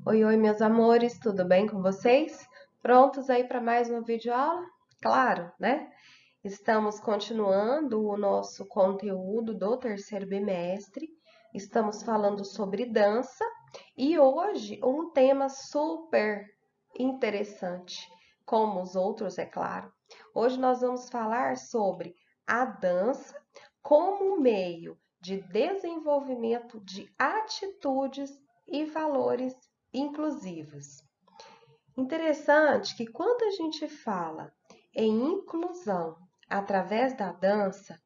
Oi, oi, meus amores, tudo bem com vocês? Prontos aí para mais uma videoaula? Claro, né? Estamos continuando o nosso conteúdo do terceiro bimestre. Estamos falando sobre dança e hoje um tema super interessante, como os outros, é claro. Hoje nós vamos falar sobre a dança como meio de desenvolvimento de atitudes e valores inclusivos. Interessante que quando a gente fala em inclusão através da dança,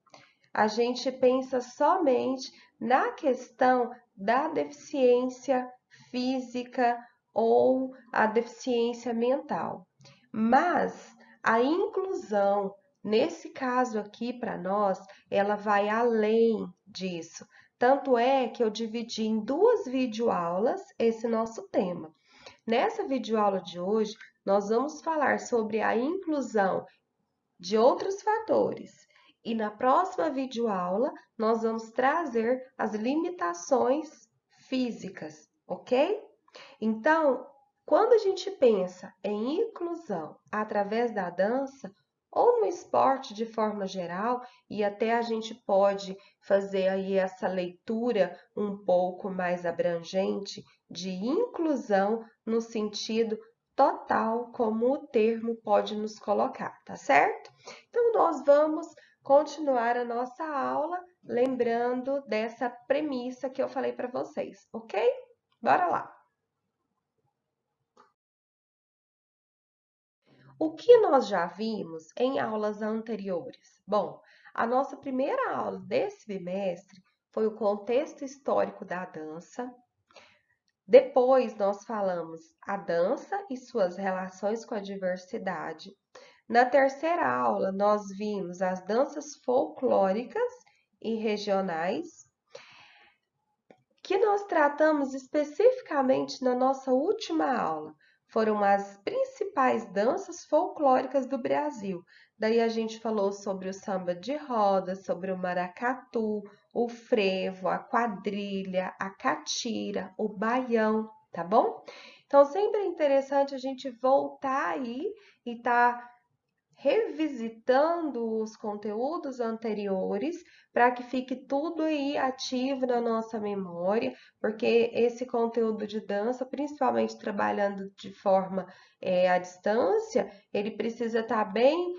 a gente pensa somente na questão da deficiência física ou a deficiência mental. Mas a inclusão, nesse caso aqui para nós, ela vai além disso. Tanto é que eu dividi em duas videoaulas esse nosso tema. Nessa videoaula de hoje, nós vamos falar sobre a inclusão de outros fatores. E na próxima videoaula, nós vamos trazer as limitações físicas, ok? Então, quando a gente pensa em inclusão através da dança, ou no esporte de forma geral, e até a gente pode fazer aí essa leitura um pouco mais abrangente de inclusão no sentido total, como o termo pode nos colocar, tá certo? Então, nós vamos continuar a nossa aula lembrando dessa premissa que eu falei para vocês, ok? Bora lá! O que nós já vimos em aulas anteriores? Bom, a nossa primeira aula desse bimestre foi o contexto histórico da dança. Depois nós falamos a dança e suas relações com a diversidade. Na terceira aula, nós vimos as danças folclóricas e regionais, que nós tratamos especificamente na nossa última aula. Foram as principais danças folclóricas do Brasil. Daí a gente falou sobre o samba de roda, sobre o maracatu, o frevo, a quadrilha, a catira, o baião, tá bom? Então, sempre é interessante a gente voltar aí e revisitando os conteúdos anteriores para que fique tudo aí ativo na nossa memória, porque esse conteúdo de dança, principalmente trabalhando de forma à distância, ele precisa estar bem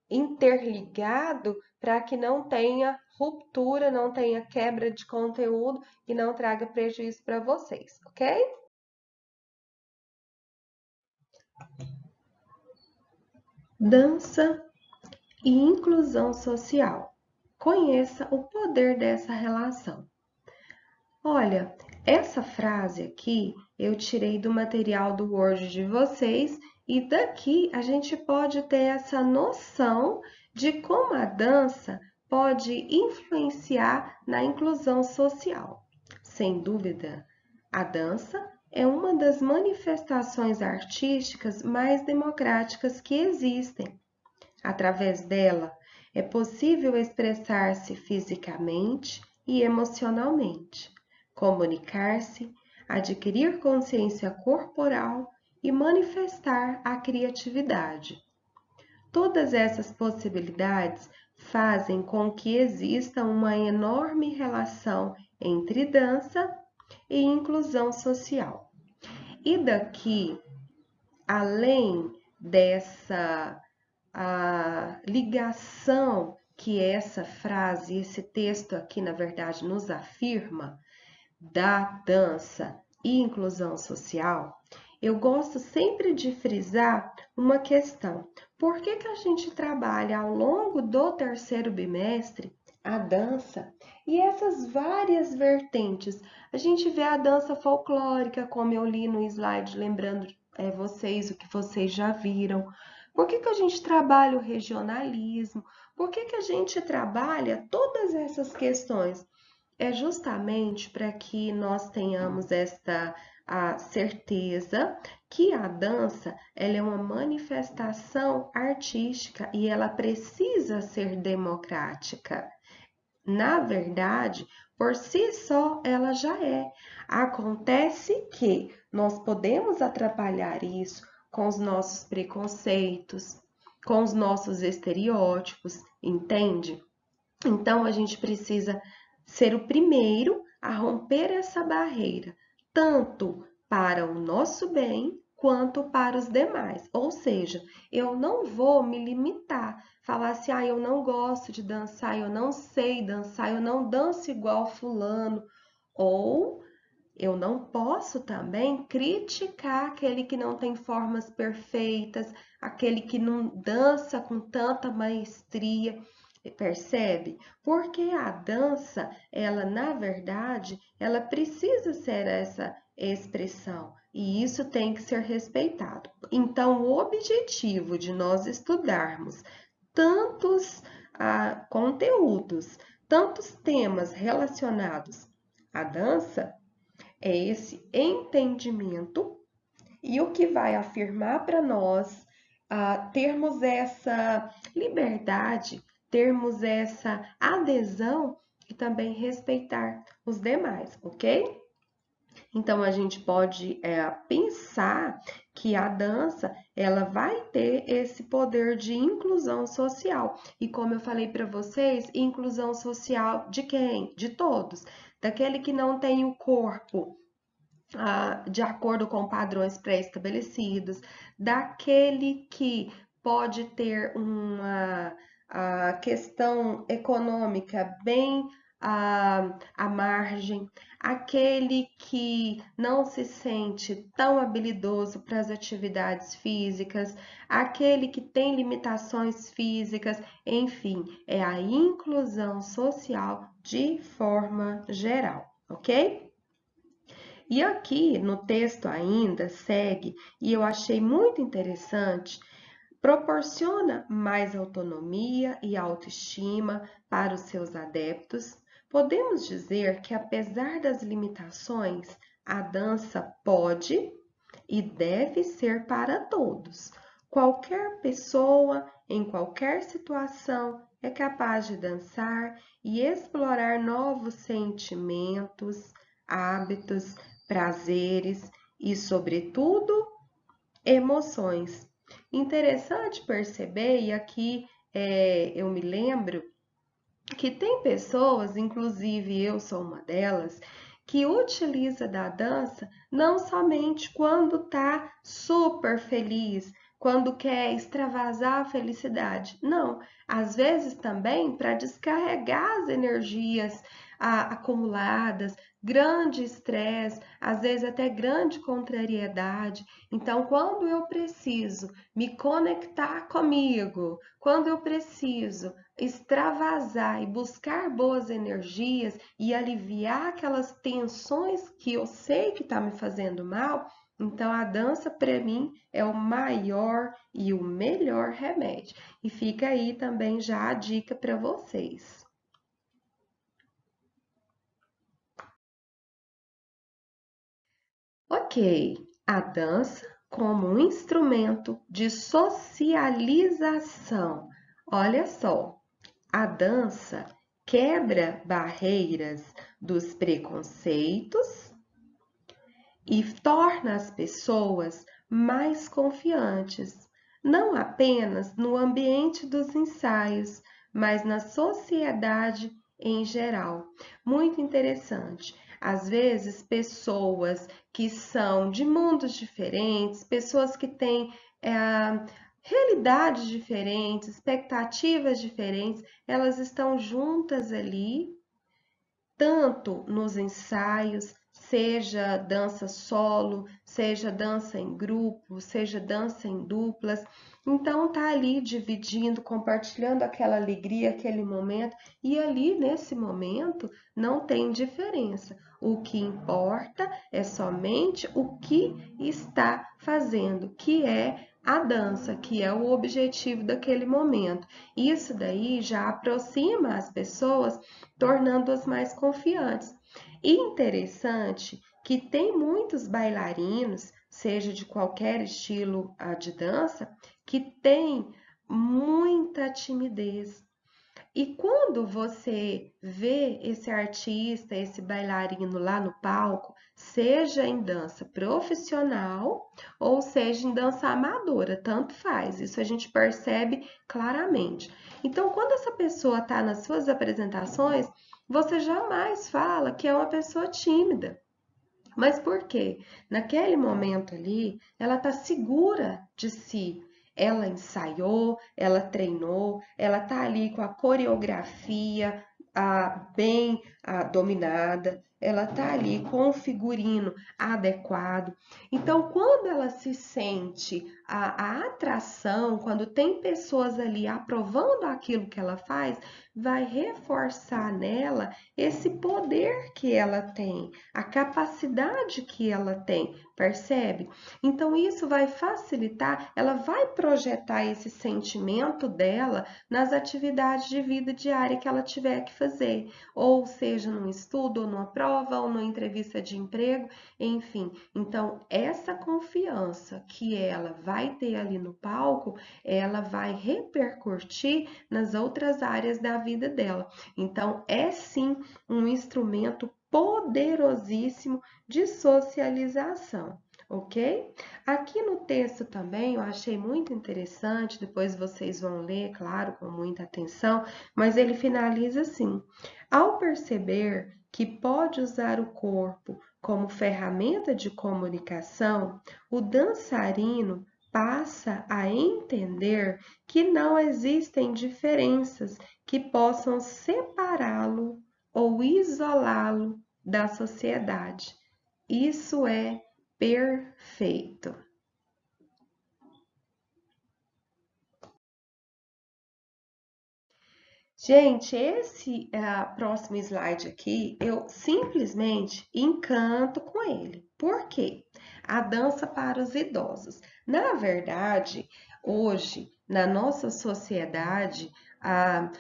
interligado para que não tenha ruptura, não tenha quebra de conteúdo e não traga prejuízo para vocês, ok? Dança e inclusão social. Conheça o poder dessa relação. Olha, essa frase aqui eu tirei do material do Word de vocês e daqui a gente pode ter essa noção de como a dança pode influenciar na inclusão social. Sem dúvida, a dança é uma das manifestações artísticas mais democráticas que existem. Através dela, é possível expressar-se fisicamente e emocionalmente, comunicar-se, adquirir consciência corporal e manifestar a criatividade. Todas essas possibilidades fazem com que exista uma enorme relação entre dança e inclusão social. E daqui, além dessa a ligação que essa frase, esse texto aqui, na verdade, nos afirma da dança e inclusão social, eu gosto sempre de frisar uma questão. Por que que a gente trabalha ao longo do terceiro bimestre a dança e essas várias vertentes? A gente vê a dança folclórica, como eu li no slide, lembrando vocês o que vocês já viram. Por que que a gente trabalha o regionalismo? Por que que a gente trabalha todas essas questões? É justamente para que nós tenhamos a certeza que a dança ela é uma manifestação artística e ela precisa ser democrática. Na verdade, por si só ela já é. Acontece que nós podemos atrapalhar isso com os nossos preconceitos, com os nossos estereótipos, entende? Então a gente precisa ser o primeiro a romper essa barreira, tanto para o nosso bem quanto para os demais. Ou seja, eu não vou me limitar, falar assim, ah, eu não gosto de dançar, eu não sei dançar, eu não danço igual fulano, ou eu não posso também criticar aquele que não tem formas perfeitas, aquele que não dança com tanta maestria, percebe? Porque a dança, ela na verdade, ela precisa ser essa expressão e isso tem que ser respeitado. Então, o objetivo de nós estudarmos tantos conteúdos, tantos temas relacionados à dança, é esse entendimento e o que vai afirmar para nós termos essa liberdade, termos essa adesão e também respeitar os demais, ok? Então a gente pode pensar que a dança ela vai ter esse poder de inclusão social. E como eu falei para vocês, inclusão social de quem? De todos. Daquele que não tem o corpo de acordo com padrões pré-estabelecidos, daquele que pode ter uma questão econômica bem à margem, aquele que não se sente tão habilidoso para as atividades físicas, aquele que tem limitações físicas, enfim, é a inclusão social de forma geral, ok? E aqui no texto ainda segue, e eu achei muito interessante, proporciona mais autonomia e autoestima para os seus adeptos. Podemos dizer que, apesar das limitações, a dança pode e deve ser para todos. Qualquer pessoa, em qualquer situação, é capaz de dançar e explorar novos sentimentos, hábitos, prazeres e, sobretudo, emoções. Interessante perceber, e aqui eu me lembro que tem pessoas, inclusive eu sou uma delas, que utiliza da dança não somente quando está super feliz, quando quer extravasar a felicidade. Não, às vezes também para descarregar as energias acumuladas, grande estresse, às vezes até grande contrariedade. Então, quando eu preciso me conectar comigo, quando eu preciso extravasar e buscar boas energias e aliviar aquelas tensões que eu sei que está me fazendo mal, então a dança para mim é o maior e o melhor remédio. E fica aí também já a dica para vocês. Ok, a dança como um instrumento de socialização. Olha só, a dança quebra barreiras dos preconceitos e torna as pessoas mais confiantes, não apenas no ambiente dos ensaios, mas na sociedade em geral. Muito interessante. Às vezes, pessoas que são de mundos diferentes, pessoas que têm realidades diferentes, expectativas diferentes, elas estão juntas ali tanto nos ensaios, seja dança solo, seja dança em grupo, seja dança em duplas. Então tá ali dividindo, compartilhando aquela alegria, aquele momento, e ali nesse momento não tem diferença. O que importa é somente o que está fazendo, que é a dança, que é o objetivo daquele momento. Isso daí já aproxima as pessoas, tornando-as mais confiantes. E interessante que tem muitos bailarinos, seja de qualquer estilo de dança, que tem muita timidez. E quando você vê esse artista, esse bailarino lá no palco, seja em dança profissional ou seja em dança amadora, tanto faz, isso a gente percebe claramente. Então, quando essa pessoa está nas suas apresentações, você jamais fala que é uma pessoa tímida. Mas por quê? Naquele momento ali, ela está segura de si. Ela ensaiou, ela treinou, ela está ali com a coreografia bem dominada, ela está ali com o figurino adequado. Então, quando ela se sente a atração, quando tem pessoas ali aprovando aquilo que ela faz, vai reforçar nela esse poder que ela tem, a capacidade que ela tem, percebe? Então, isso vai facilitar, ela vai projetar esse sentimento dela nas atividades de vida diária que ela tiver que fazer, ou seja, num estudo, ou numa prova, ou numa entrevista de emprego, enfim. Então, essa confiança que ela vai ter ali no palco, ela vai repercutir nas outras áreas da vida dela. Então, é sim um instrumento poderosíssimo de socialização, ok? Aqui no texto também eu achei muito interessante, depois vocês vão ler, claro, com muita atenção, mas ele finaliza assim: ao perceber que pode usar o corpo como ferramenta de comunicação, o dançarino passa a entender que não existem diferenças que possam separá-lo ou isolá-lo da sociedade. Isso é perfeito. Gente, esse próximo slide aqui, eu simplesmente encanto com ele. Por quê? A dança para os idosos. Na verdade, hoje, na nossa sociedade,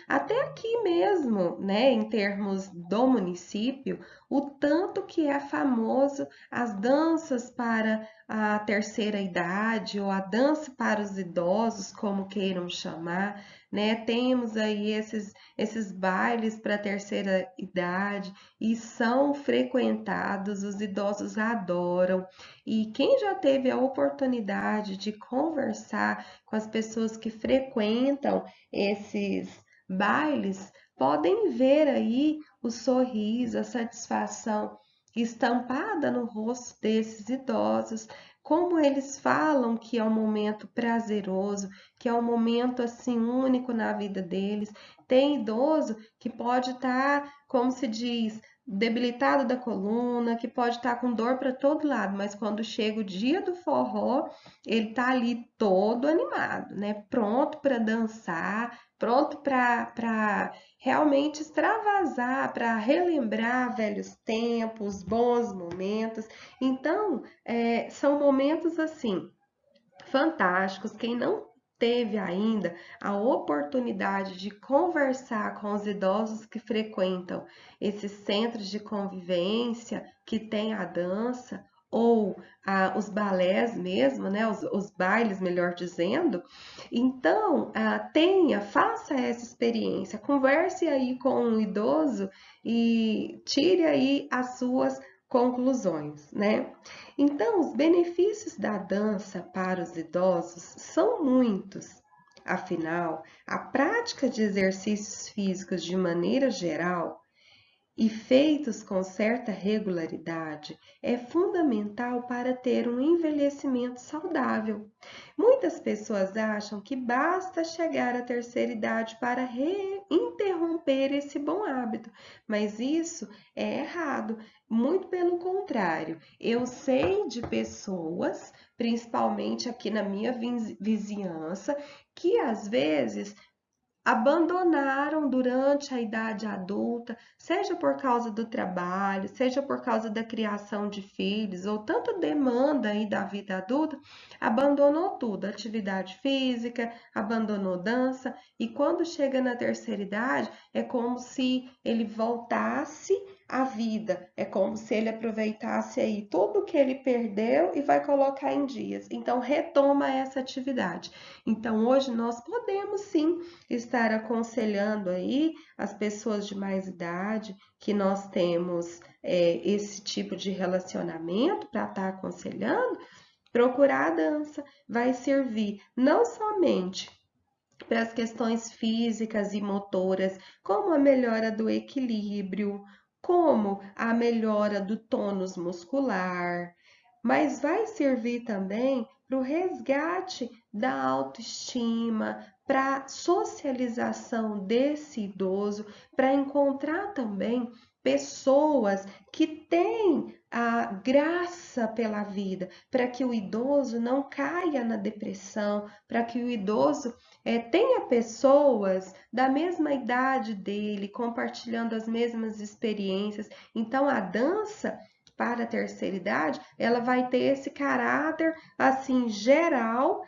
até aqui mesmo, né, em termos do município, o tanto que é famoso as danças para a terceira idade ou a dança para os idosos, como queiram chamar, né? Temos aí esses bailes para a terceira idade e são frequentados, os idosos adoram. E quem já teve a oportunidade de conversar com as pessoas que frequentam esses bailes, podem ver aí o sorriso, a satisfação estampada no rosto desses idosos, como eles falam que é um momento prazeroso, que é um momento assim único na vida deles. Tem idoso que pode estar, como se diz, debilitado da coluna, que pode estar com dor para todo lado, mas quando chega o dia do forró, ele tá ali todo animado, né? Pronto para dançar, pronto para realmente extravasar, para relembrar velhos tempos, bons momentos. Então, são momentos assim fantásticos. Quem não teve ainda a oportunidade de conversar com os idosos que frequentam esses centros de convivência que tem a dança ou os balés mesmo, né, os bailes, melhor dizendo, então faça essa experiência, converse aí com um idoso e tire aí as suas conclusões, né? Então, os benefícios da dança para os idosos são muitos. Afinal, a prática de exercícios físicos de maneira geral e feitos com certa regularidade é fundamental para ter um envelhecimento saudável. Muitas pessoas acham que basta chegar à terceira idade para interromper esse bom hábito, mas isso é errado. Muito pelo contrário, eu sei de pessoas, principalmente aqui na minha vizinhança, que às vezes abandonaram durante a idade adulta, seja por causa do trabalho, seja por causa da criação de filhos, ou tanta demanda aí da vida adulta, abandonou tudo, atividade física, abandonou dança, e quando chega na terceira idade, é como se ele voltasse a vida. É como se ele aproveitasse aí tudo que ele perdeu e vai colocar em dias. Então, retoma essa atividade. Então, hoje nós podemos sim estar aconselhando aí as pessoas de mais idade que nós temos esse tipo de relacionamento para estar aconselhando. Procurar a dança vai servir não somente para as questões físicas e motoras, como a melhora do equilíbrio, como a melhora do tônus muscular, mas vai servir também para o resgate da autoestima, para a socialização desse idoso, para encontrar também pessoas que têm a graça pela vida, para que o idoso não caia na depressão, para que o idoso tenha pessoas da mesma idade dele, compartilhando as mesmas experiências. Então, a dança para a terceira idade, ela vai ter esse caráter assim geral,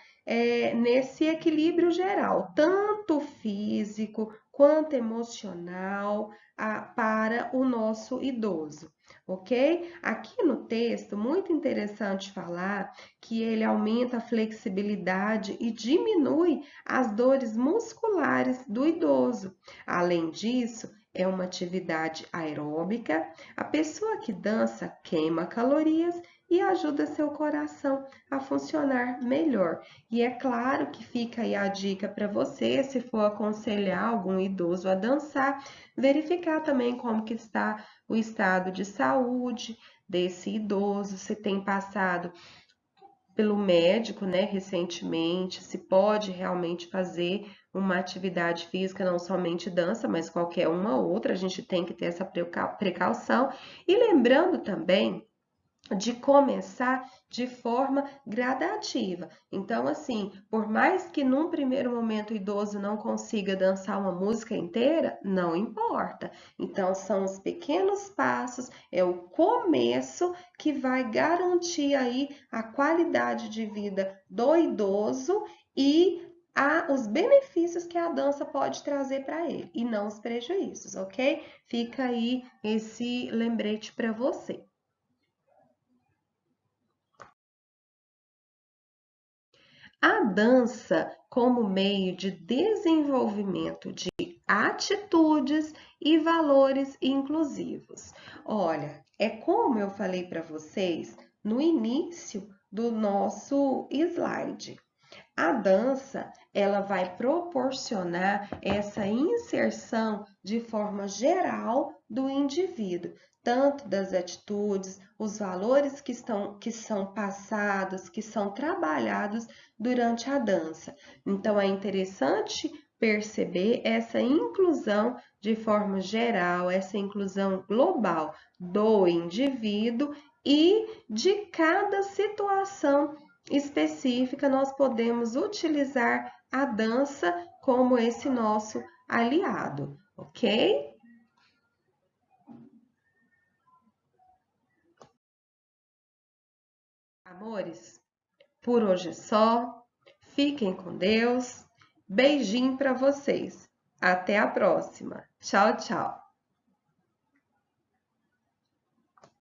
nesse equilíbrio geral, tanto físico quanto emocional, para o nosso idoso, ok? Aqui no texto, muito interessante falar que ele aumenta a flexibilidade e diminui as dores musculares do idoso. Além disso, é uma atividade aeróbica. A pessoa que dança queima calorias e ajuda seu coração a funcionar melhor. E é claro que fica aí a dica para você, se for aconselhar algum idoso a dançar, verificar também como que está o estado de saúde desse idoso, se tem passado pelo médico, né, recentemente, se pode realmente fazer uma atividade física, não somente dança, mas qualquer uma outra, a gente tem que ter essa precaução. E lembrando também de começar de forma gradativa. Então, assim, por mais que num primeiro momento o idoso não consiga dançar uma música inteira, não importa. Então, são os pequenos passos, é o começo que vai garantir aí a qualidade de vida do idoso e os benefícios que a dança pode trazer para ele e não os prejuízos, ok? Fica aí esse lembrete para você. A dança como meio de desenvolvimento de atitudes e valores inclusivos. Olha, é como eu falei para vocês no início do nosso slide. A dança, ela vai proporcionar essa inserção de forma geral do indivíduo, tanto das atitudes, os valores que são passados, que são trabalhados durante a dança. Então, é interessante perceber essa inclusão de forma geral, essa inclusão global do indivíduo e de cada situação específica, nós podemos utilizar a dança como esse nosso aliado, ok? Amores, por hoje é só. Fiquem com Deus. Beijinho para vocês. Até a próxima. Tchau, tchau.